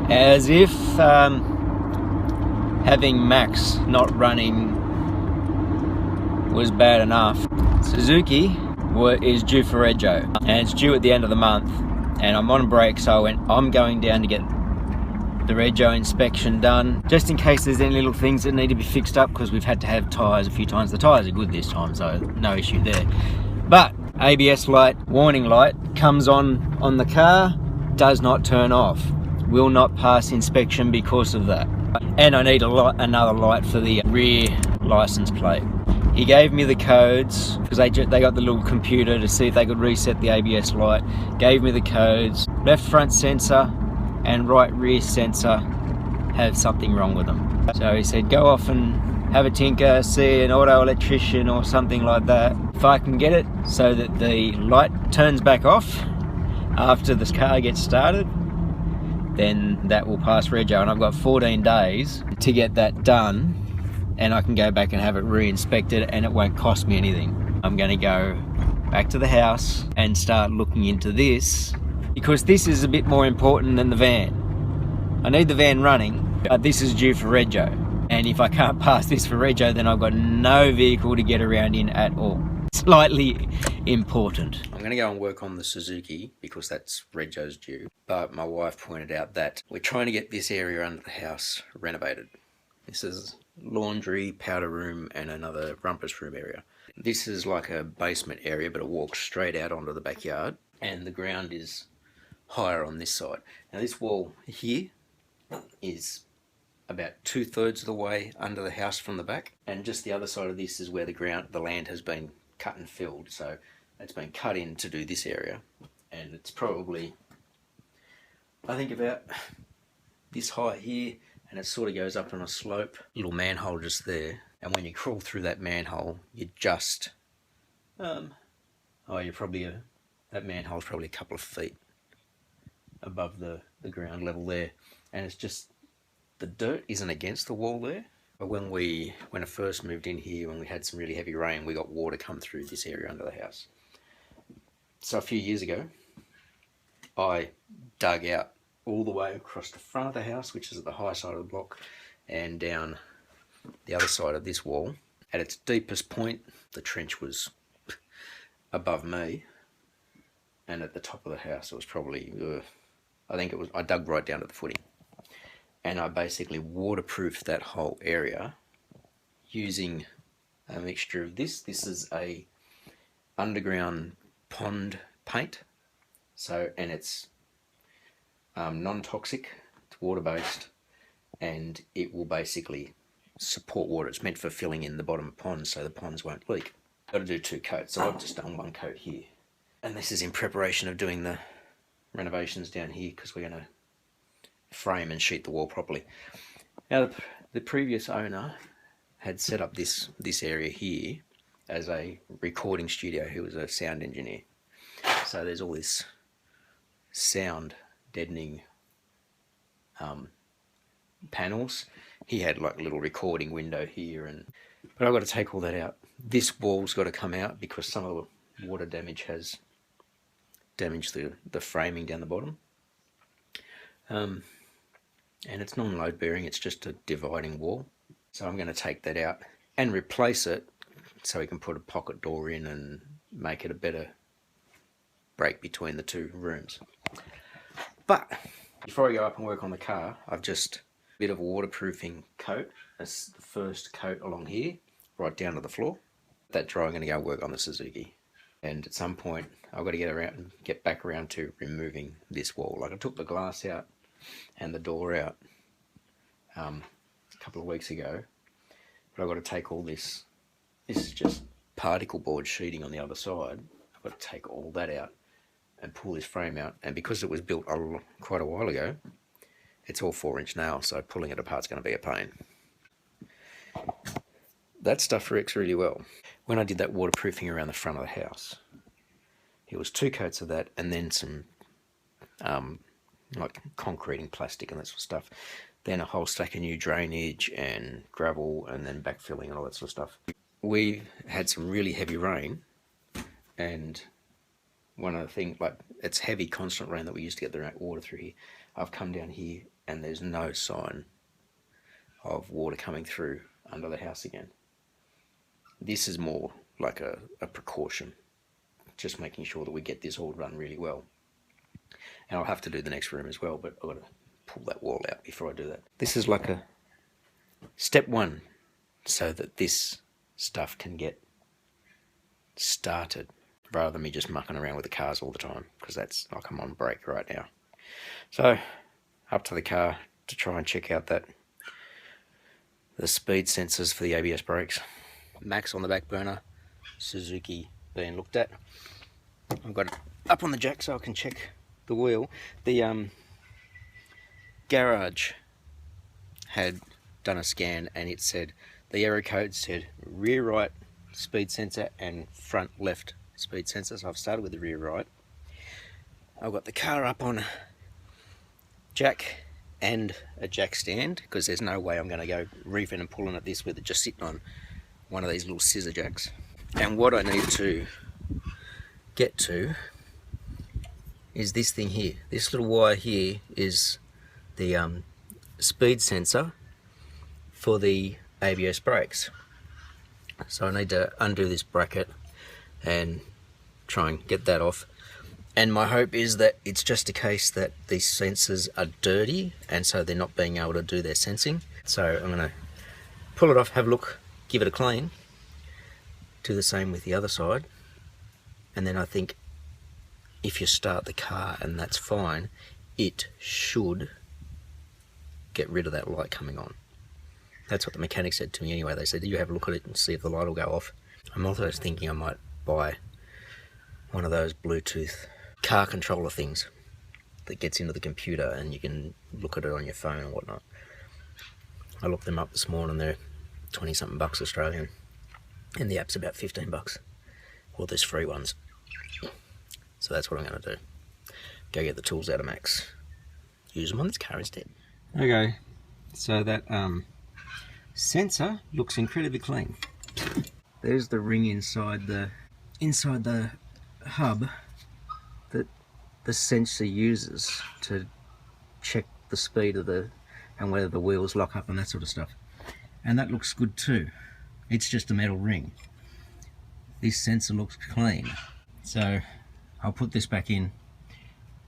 As if having Max not running was bad enough, Suzuki is due for rego, and it's due at the end of the month, and I'm on break, so I went, I'm going down to get the rego inspection done, just in case there's any little things that need to be fixed up, because we've had to have tyres a few times. The tyres are good this time, so no issue there. But ABS light, warning light, comes on the car, does not turn off, will not pass inspection because of that. And I need another light for the rear license plate. He gave me the codes, because they got the little computer to see if they could reset the ABS light. Gave me the codes. Left front sensor and right rear sensor have something wrong with them. So he said, go off and have a tinker, see an auto electrician or something like that. If I can get it so that the light turns back off after this car gets started, then that will pass rego, and I've got 14 days to get that done, and I can go back and have it re-inspected, and it won't cost me anything. I'm going to go back to the house and start looking into this, because this is a bit more important than the van. I need the van running, but this is due for rego, and if I can't pass this for rego, then I've got no vehicle to get around in at all. Slightly important. I'm going to go and work on the Suzuki because that's rego's due, but my wife pointed out that we're trying to get this area under the house renovated. This is laundry, powder room, and another rumpus room area. This is like a basement area, but it walks straight out onto the backyard, and the ground is higher on this side. Now this wall here is about 2/3 of the way under the house from the back, and just the other side of this is where the land has been cut and filled. So it's been cut in to do this area, and it's probably, I think, about this height here, and it sort of goes up on a slope. Little manhole just there, and when you crawl through that manhole, you just that manhole's probably a couple of feet above the ground level there, and it's just, the dirt isn't against the wall there. But when I first moved in here, when we had some really heavy rain, we got water come through this area under the house. So a few years ago, I dug out all the way across the front of the house, which is at the high side of the block, and down the other side of this wall. At its deepest point, the trench was above me, and at the top of the house, it was probably, I dug right down to the footing. And I basically waterproofed that whole area using a mixture of this. This is a underground pond paint, and it's non-toxic, it's water-based, and it will basically support water. It's meant for filling in the bottom of ponds so the ponds won't leak. Got to do 2 coats, so I've just done 1 coat here. And this is in preparation of doing the renovations down here, because we're going to frame and sheet the wall properly. Now the previous owner had set up this area here as a recording studio. He was a sound engineer, so there's all this sound deadening panels. He had like a little recording window here, but I've got to take all that out. This wall's got to come out because some of the water damage has damaged the framing down the bottom. And it's non-load bearing, it's just a dividing wall. So I'm going to take that out and replace it so we can put a pocket door in and make it a better break between the 2 rooms. But before I go up and work on the car, I've just a bit of a waterproofing coat. That's the first coat along here, right down to the floor. That dry, I'm going to go work on the Suzuki. And at some point, I've got to get back around to removing this wall. Like, I took the glass out and the door out a couple of weeks ago, but I've got to take all this. This is just particle board sheeting on the other side. I've got to take all that out and pull this frame out, and because it was built quite a while ago, it's all 4-inch nails, so pulling it apart is going to be a pain. That stuff works really well. When I did that waterproofing around the front of the house, it was 2 coats of that, and then some like concrete and plastic and that sort of stuff. Then a whole stack of new drainage and gravel, and then backfilling and all that sort of stuff. We had some really heavy rain, and one of the things, like, it's heavy constant rain that we used to get the water through here. I've come down here and there's no sign of water coming through under the house again. This is more like a precaution, just making sure that we get this all run really well. And I'll have to do the next room as well, but I've got to pull that wall out before I do that. This is like a step one, so that this stuff can get started, rather than me just mucking around with the cars all the time, because that's like I'm on break right now. So up to the car to try and check out the speed sensors for the ABS brakes. Max on the back burner, Suzuki being looked at. I've got it up on the jack so I can check the wheel. The garage had done a scan and it said, the error code said rear right speed sensor and front left speed sensor. So I've started with the rear right. I've got the car up on jack and a jack stand, because there's no way I'm going to go reefing and pulling at this with it just sitting on one of these little scissor jacks. And what I need to get to is this thing here. This little wire here is the speed sensor for the ABS brakes. So I need to undo this bracket and try and get that off. And my hope is that it's just a case that these sensors are dirty and so they're not being able to do their sensing. So I'm going to pull it off, have a look, give it a clean, do the same with the other side, and then I think if you start the car and that's fine, it should get rid of that light coming on. That's what the mechanic said to me anyway. They said, you have a look at it and see if the light will go off. I'm also thinking I might buy one of those Bluetooth car controller things that gets into the computer and you can look at it on your phone and whatnot. I looked them up this morning, they're 20 something bucks Australian, and the app's about 15 bucks. Well, there's free ones. So that's what I'm going to do. Go get the tools out of Max, use them on this car instead. Okay, so that sensor looks incredibly clean. There's the ring inside the hub that the sensor uses to check the speed of and whether the wheels lock up and that sort of stuff. And that looks good too. It's just a metal ring. This sensor looks clean. So I'll put this back in.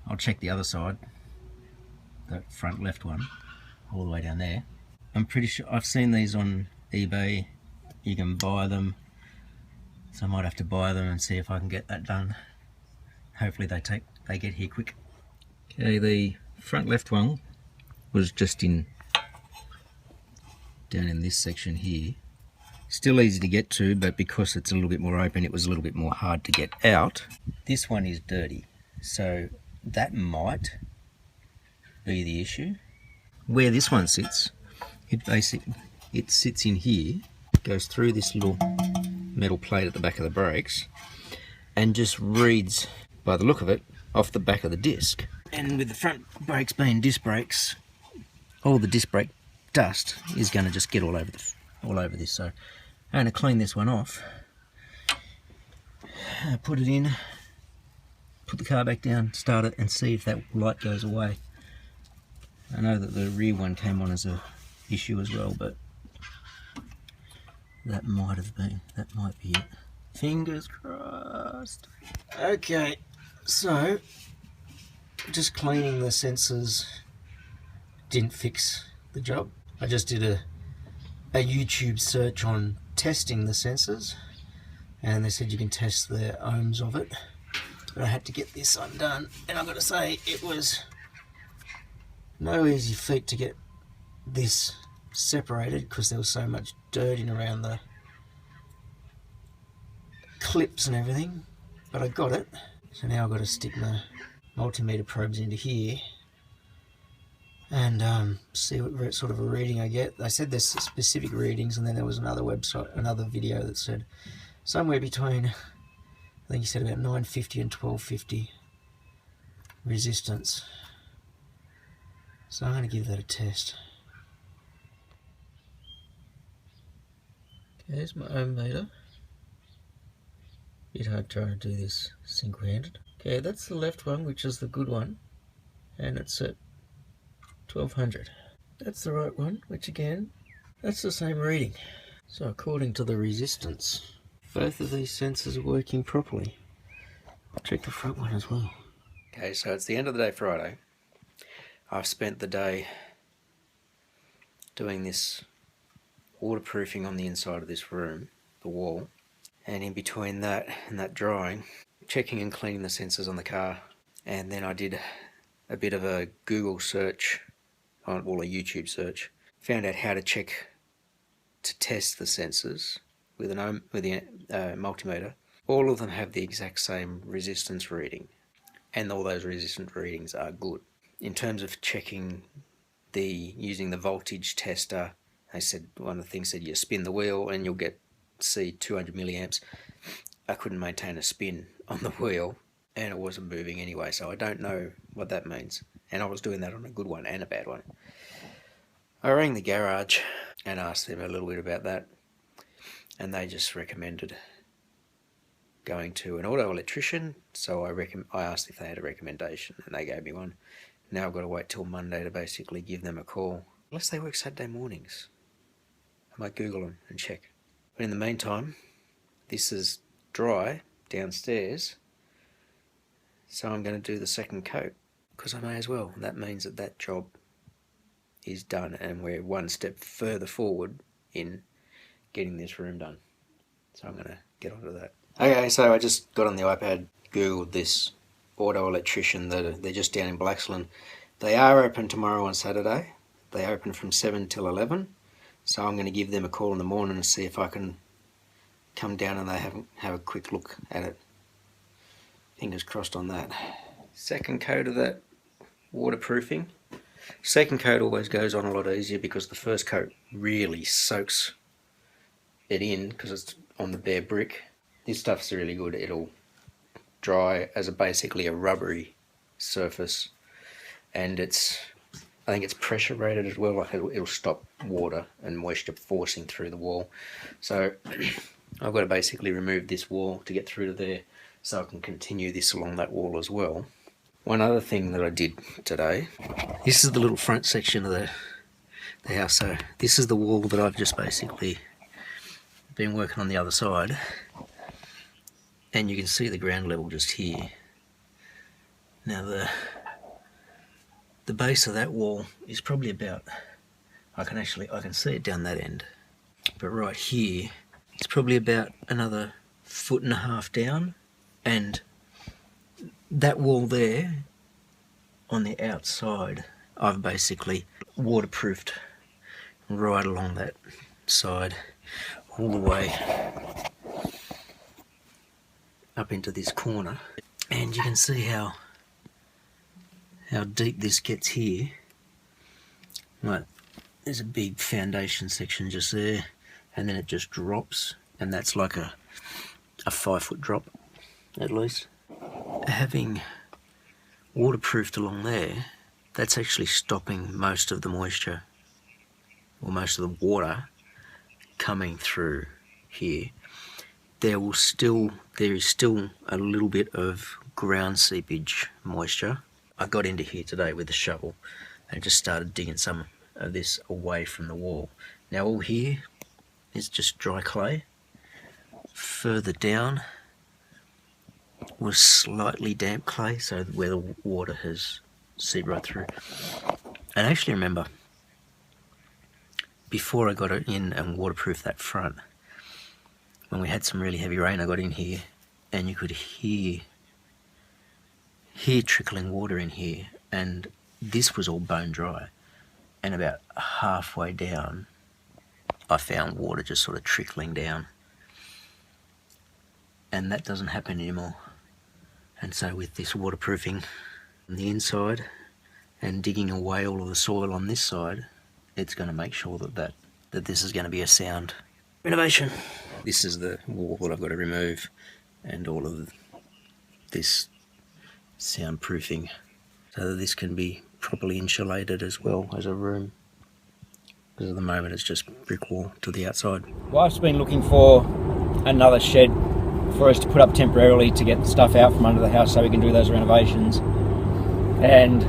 I'll check the other side, the front left one, all the way down there. I'm pretty sure I've seen these on eBay. You can buy them. So I might have to buy them and see if I can get that done. Hopefully they get here quick. Okay, the front left one was just down in this section here. Still easy to get to, but because it's a little bit more open, it was a little bit more hard to get out. This one is dirty, so that might be the issue. Where this one sits, it sits in here, goes through this little metal plate at the back of the brakes, and just reads, by the look of it, off the back of the disc. And with the front brakes being disc brakes, all the disc brake dust is going to just get all over this. So I'm going to clean this one off, put it in, put the car back down, start it, and see if that light goes away. I know that the rear one came on as a issue as well, but that might be it. Fingers crossed. Okay, so just cleaning the sensors didn't fix the job. I just did a YouTube search on testing the sensors, and they said you can test the ohms of it, but I had to get this undone, and I've got to say it was no easy feat to get this separated because there was so much dirt in around the clips and everything, but I got it. So now I've got to stick my multimeter probes into here and see what sort of a reading I get. They said there's specific readings, and then there was another video that said somewhere between, I think he said about 950 and 1250 resistance. So I'm going to give that a test. Okay, there's my ohm meter. Bit hard trying to do this single-handed. Okay, that's the left one, which is the good one, and it's at 1200. That's the right one, which again, that's the same reading. So according to the resistance, both of these sensors are working properly. I'll check the front one as well. Okay, so it's the end of the day Friday. I've spent the day doing this waterproofing on the inside of this room, the wall, and in between that and that drying, checking and cleaning the sensors on the car. And then I did a bit of a Google search, well, a YouTube search, found out how to check to test the sensors with the multimeter. All of them have the exact same resistance reading, and all those resistance readings are good. In terms of checking using the voltage tester, they said one of the things said you spin the wheel and you'll see 200 milliamps. I couldn't maintain a spin on the wheel and it wasn't moving anyway, so I don't know what that means. And I was doing that on a good one and a bad one. I rang the garage and asked them a little bit about that, and they just recommended going to an auto electrician. So I asked if they had a recommendation and they gave me one. Now I've got to wait till Monday to basically give them a call. Unless they work Saturday mornings. I might Google them and check. But in the meantime, this is dry downstairs, so I'm going to do the second coat because I may as well. That means that job is done and we're one step further forward in getting this room done. So I'm going to get onto that. Okay, so I just got on the iPad, Googled this auto electrician. They're just down in Blaxland. They are open tomorrow on Saturday. They open from 7 till 11. So I'm going to give them a call in the morning and see if I can come down and they have a quick look at it. Fingers crossed on that. Second coat of that waterproofing. Second coat always goes on a lot easier because the first coat really soaks it in because it's on the bare brick. This stuff's really good. It'll dry as basically a rubbery surface, and I think it's pressure rated as well. Like it'll stop water and moisture forcing through the wall. So I've got to basically remove this wall to get through to there, so I can continue this along that wall as well. One other thing that I did today, this is the little front section of the house. So this is the wall that I've just basically been working on the other side, and you can see the ground level just here. Now the base of that wall is probably about, I can see it down that end, but right here it's probably about another 1.5 feet down, and that wall there on the outside I've basically waterproofed right along that side all the way up into this corner, and you can see how deep this gets here. Right, there's a big foundation section just there, and then it just drops, and that's like a 5-foot drop at least. Having waterproofed along there, that's actually stopping most of the moisture or most of the water coming through here. There is still a little bit of ground seepage moisture. I got into here today with a shovel and just started digging some of this away from the wall. Now all here is just dry clay. Further down was slightly damp clay, so where the water has seeped right through. And I actually remember before I got it in and waterproofed that front, when we had some really heavy rain, I got in here and you could hear trickling water in here, and this was all bone dry, and about halfway down I found water just sort of trickling down, and that doesn't happen anymore. And so with this waterproofing on the inside and digging away all of the soil on this side, it's going to make sure that this is going to be a sound renovation. This is the wall that I've got to remove, and all of this soundproofing, so that this can be properly insulated as well as a room, because at the moment it's just brick wall to the outside. Wife's been looking for another shed for us to put up temporarily to get the stuff out from under the house so we can do those renovations, and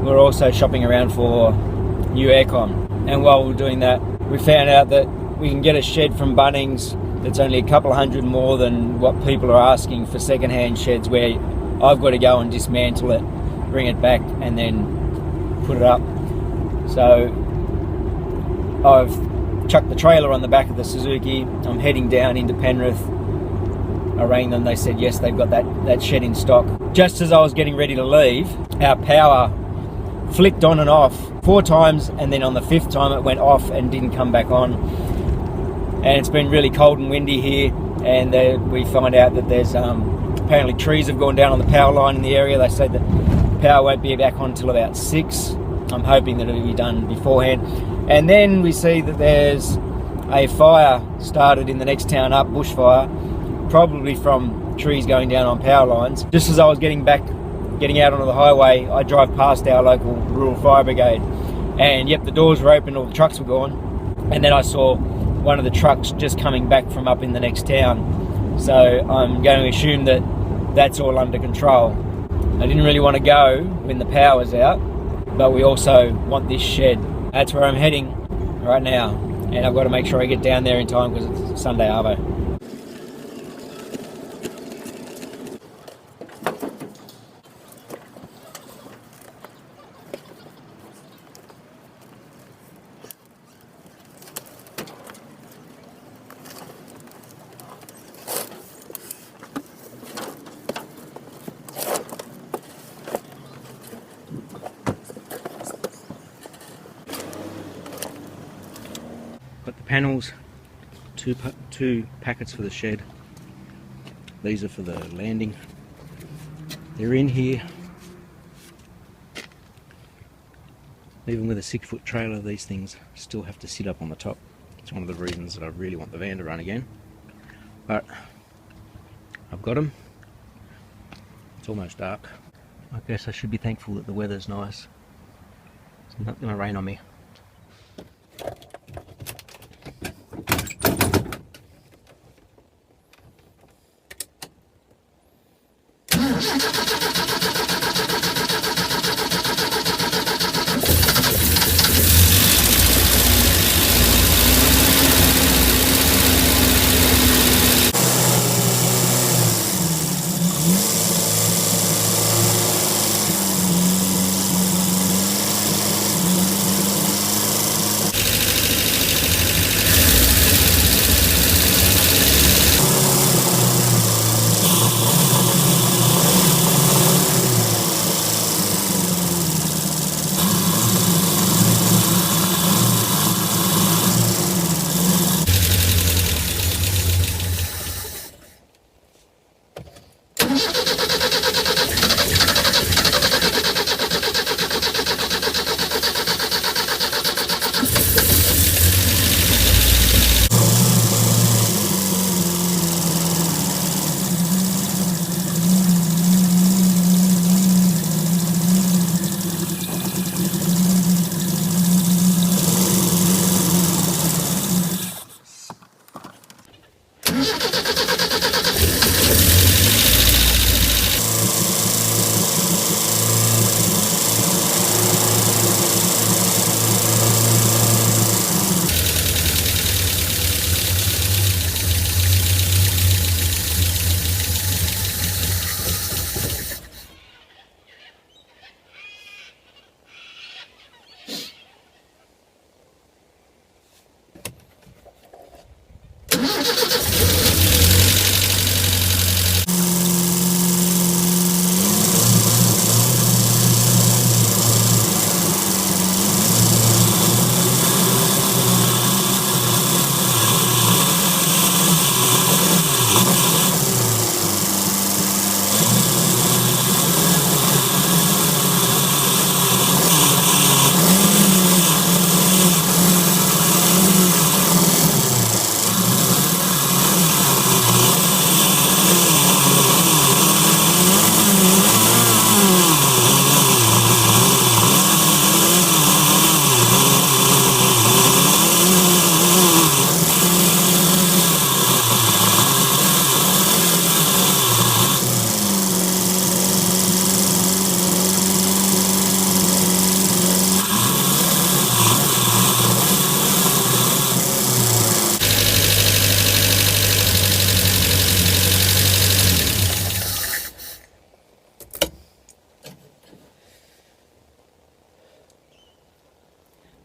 we're also shopping around for new aircon. And while we're doing that, we found out that we can get a shed from Bunnings that's only a couple of hundred more than what people are asking for second-hand sheds, where I've got to go and dismantle it, bring it back, and then put it up. So I've chucked the trailer on the back of the Suzuki. I'm heading down into Penrith. I rang them, they said yes, they've got that shed in stock. Just as I was getting ready to leave, our power flicked on and off 4 times, and then on the 5th time it went off and didn't come back on. And it's been really cold and windy here, and we find out that there's apparently trees have gone down on the power line in the area. They say that power won't be back on until about 6. I'm hoping that it'll be done beforehand. And then we see that there's a fire started in the next town up, bushfire, probably from trees going down on power lines. Just as I was getting out onto the highway, I drive past our local rural fire brigade, and yep, the doors were open, all the trucks were gone, and then I saw one of the trucks just coming back from up in the next town. So I'm going to assume that that's all under control. I didn't really want to go when the power's out, but we also want this shed. That's where I'm heading right now, and I've got to make sure I get down there in time because it's Sunday Arvo. Got the panels, two packets for the shed. These are for the landing. They're in here. Even with a 6-foot trailer, these things still have to sit up on the top. It's one of the reasons that I really want the van to run again. But I've got them. It's almost dark. I guess I should be thankful that the weather's nice. It's not going to rain on me.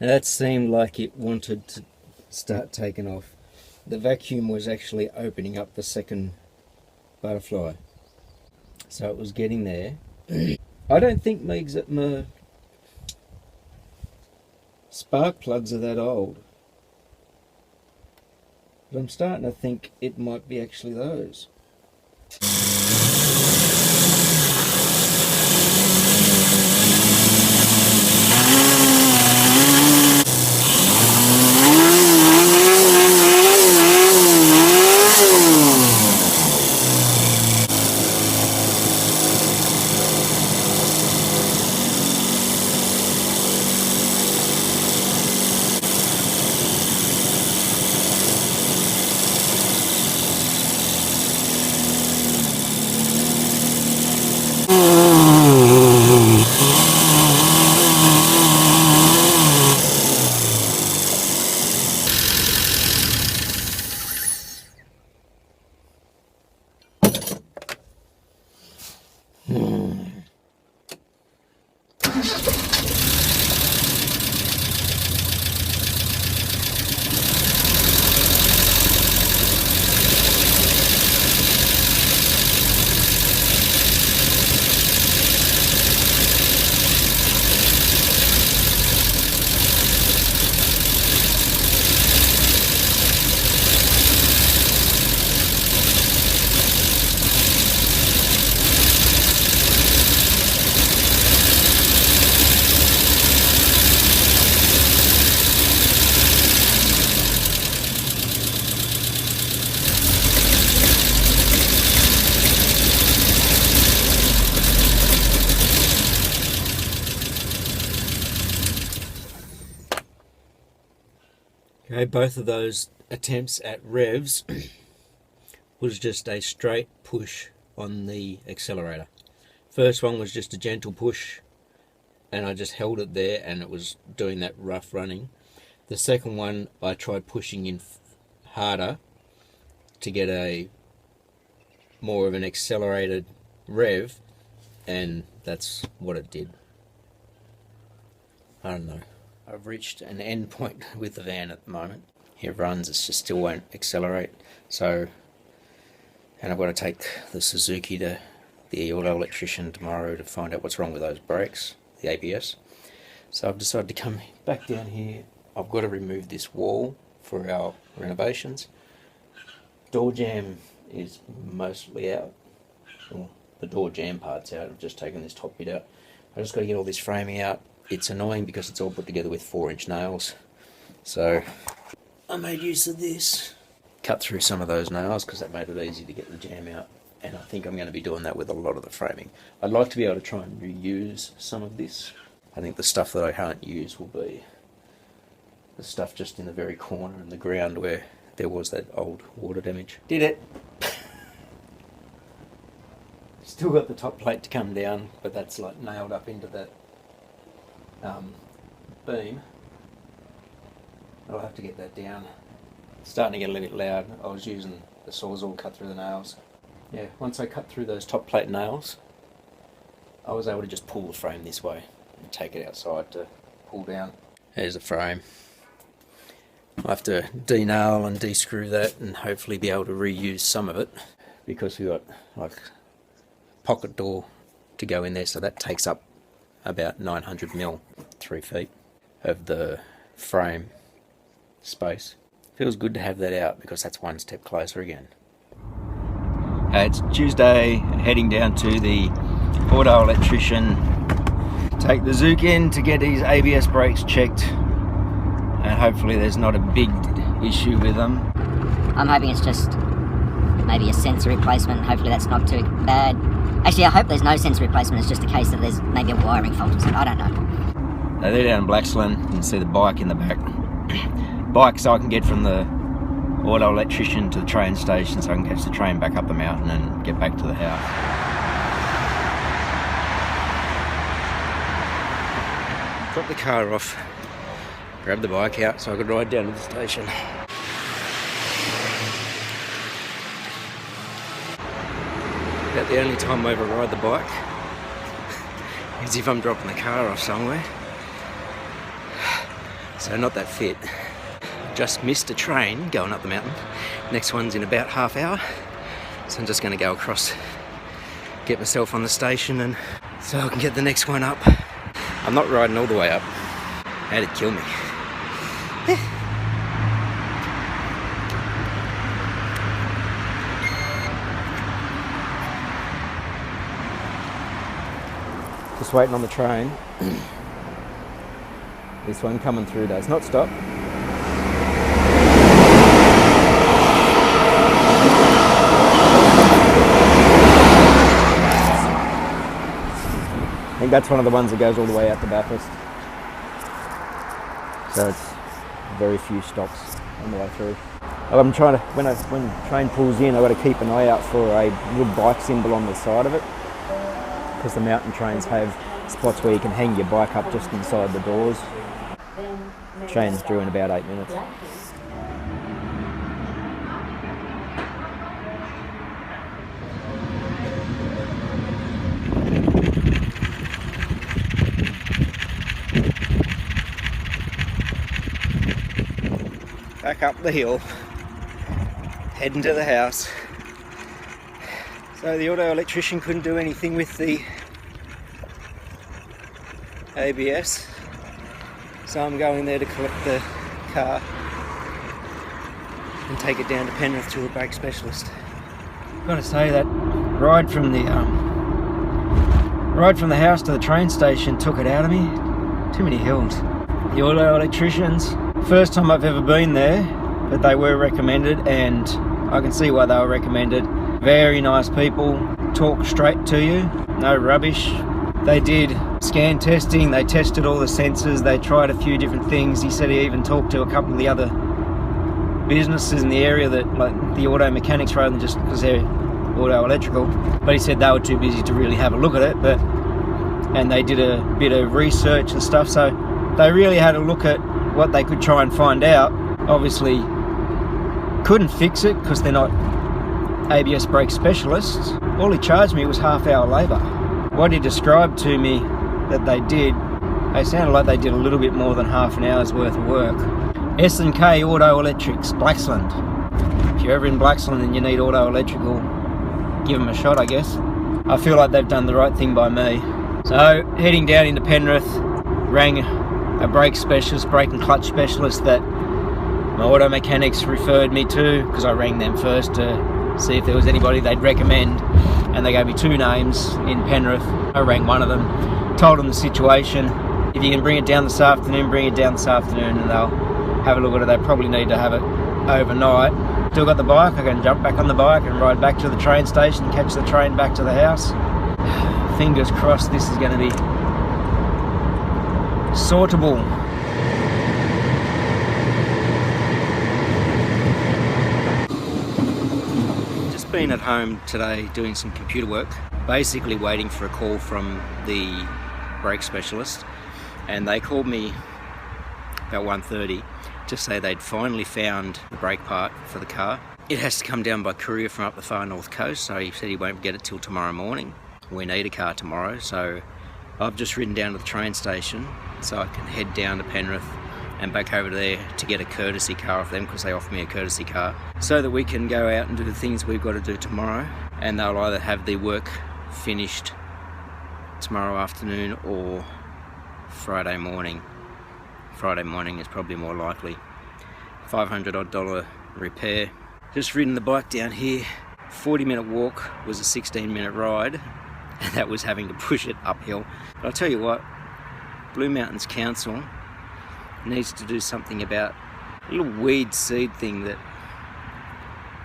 Now that seemed like it wanted to start taking off. The vacuum was actually opening up the second butterfly, so it was getting there. I don't think my spark plugs are that old, but I'm starting to think it might be actually those. Okay, both of those attempts at revs was just a straight push on the accelerator. First one was just a gentle push, and I just held it there and it was doing that rough running. The second one I tried pushing in harder to get a more of an accelerated rev, and that's what it did. I don't know. I've reached an end point with the van at the moment. It runs, it just still won't accelerate. So, and I've got to take the Suzuki to the auto electrician tomorrow to find out what's wrong with those brakes, the ABS. So I've decided to come back down here. I've got to remove this wall for our renovations. Door jamb is mostly out. Well, the door jamb part's out. I've just taken this top bit out. I just got to get all this framing out. It's annoying because it's all put together with 4-inch nails. So I made use of this. Cut through some of those nails because that made it easy to get the jamb out. And I think I'm going to be doing that with a lot of the framing. I'd like to be able to try and reuse some of this. I think the stuff that I can't use will be the stuff just in the very corner and the ground where there was that old water damage. Did it! Still got the top plate to come down, but that's like nailed up into that beam. I'll have to get that down. It's starting to get a little bit loud. I was using the sawzall cut through the nails. Yeah, once I cut through those top plate nails, I was able to just pull the frame this way and take it outside to pull down. There's the frame. I'll have to de-nail and de-screw that and hopefully be able to reuse some of it, because we've got like pocket door to go in there, so that takes up about 900mm, 3 feet of the frame space. Feels good to have that out because that's one step closer again. It's Tuesday, heading down to the auto electrician. Take the Zook in to get his ABS brakes checked, and hopefully there's not a big issue with them. I'm hoping it's just maybe a sensor replacement. Hopefully that's not too bad. Actually, I hope there's no sensor replacement. It's just a case that there's maybe a wiring fault or something. I don't know. Now they're down in Blaxland. You can see the bike in the back. Bike so I can get from the auto electrician to the train station, so I can catch the train back up the mountain and get back to the house. Drop the car off, grab the bike out so I could ride down to the station. About the only time I ever ride the bike is if I'm dropping the car off somewhere. So not that fit. Just missed a train going up the mountain. Next one's in about half hour. So I'm just going to go across, get myself on the station, and so I can get the next one up. I'm not riding all the way up. That'd kill me. Just waiting on the train. This one coming through does not stop. I think that's one of the ones that goes all the way out to Bathurst. So it's very few stops on the way through. I'm trying to, when the train pulls in, I've got to keep an eye out for a little bike symbol on the side of it, because the mountain trains have spots where you can hang your bike up just inside the doors. Train's due in about 8 minutes. Back up the hill, heading to the house. So the auto electrician couldn't do anything with the ABS, so I'm going there to collect the car and take it down to Penrith to a brake specialist. I've got to say that ride from the house to the train station took it out of me. Too many hills. The auto electricians, first time I've ever been there, but they were recommended, and I can see why they were recommended. Very nice people, talk straight to you, no rubbish. They did scan testing, they tested all the sensors, they tried a few different things. He said he even talked to a couple of the other businesses in the area, that like the auto mechanics, rather than just because they're auto electrical. But he said they were too busy to really have a look at it, and they did a bit of research and stuff, so they really had a look at what they could try and find out. Obviously couldn't fix it because they're not ABS brake specialists. All he charged me was half-hour labour. What he described to me that they did, they sounded like they did a little bit more than half an hour's worth of work. S&K Auto Electrics, Blaxland. If you're ever in Blaxland and you need auto electrical, give them a shot, I guess. I feel like they've done the right thing by me. So heading down into Penrith, rang a brake specialist, brake and clutch specialist that my auto mechanics referred me to, because I rang them first to see if there was anybody they'd recommend, and they gave me 2 names in Penrith. I rang one of them, told them the situation. If you can bring it down this afternoon, bring it down this afternoon, and they'll have a look at it. They probably need to have it overnight. Still got the bike, I can jump back on the bike and ride back to the train station, catch the train back to the house. Fingers crossed this is going to be sortable. Just been at home today doing some computer work, basically waiting for a call from the brake specialist, and they called me about 1:30 to say they'd finally found the brake part for the car. It has to come down by courier from up the far north coast, so he said he won't get it till tomorrow morning. We need a car tomorrow, so I've just ridden down to the train station so I can head down to Penrith and back over there to get a courtesy car off them, because they offer me a courtesy car, so that we can go out and do the things we've got to do tomorrow, and they'll either have the work finished tomorrow afternoon or Friday morning. Friday morning is probably more likely. $500 odd repair. Just ridden the bike down here. 40-minute walk was a 16-minute ride, and that was having to push it uphill. But I'll tell you what, Blue Mountains Council needs to do something about a little weed seed thing that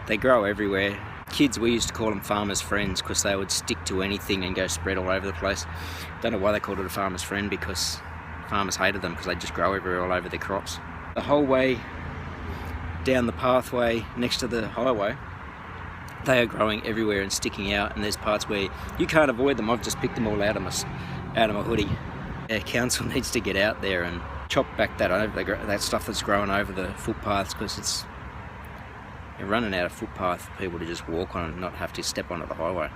they grow everywhere. Kids, we used to call them farmers' friends because they would stick to anything and go spread all over the place. Don't know why they called it a farmer's friend, because farmers hated them because they just grow everywhere all over their crops. The whole way down the pathway next to the highway, they are growing everywhere and sticking out, and there's parts where you can't avoid them. I've just picked them all out of my hoodie. Our council needs to get out there and chop back that stuff that's growing over the footpaths, because you're running out of footpath for people to just walk on and not have to step onto the highway.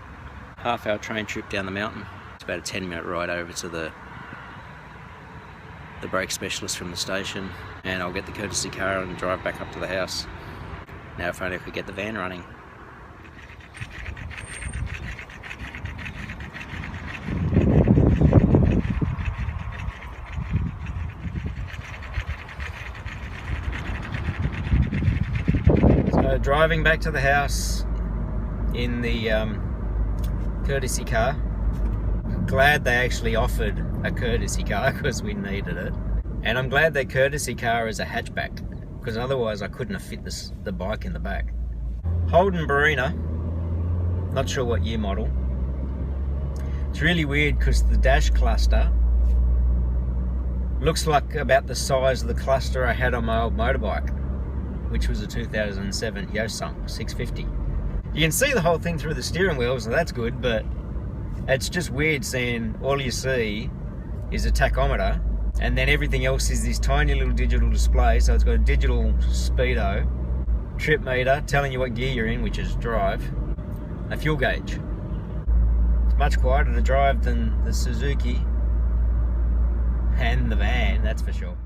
Half-hour train trip down the mountain. It's about a 10-minute ride over to the the brake specialist from the station, and I'll get the courtesy car and drive back up to the house. Now if only I could get the van running. So driving back to the house in the courtesy car. Glad they actually offered a courtesy car because we needed it. And I'm glad their courtesy car is a hatchback, because otherwise I couldn't have fit the bike in the back. Holden Barina, not sure what year model. It's really weird because the dash cluster looks like about the size of the cluster I had on my old motorbike, which was a 2007 Yosung 650. You can see the whole thing through the steering wheel, so that's good, but it's just weird seeing all you see is a tachometer, and then everything else is this tiny little digital display. So it's got a digital speedo, trip meter telling you what gear you're in, which is drive, a fuel gauge. It's much quieter to drive than the Suzuki and the van, that's for sure.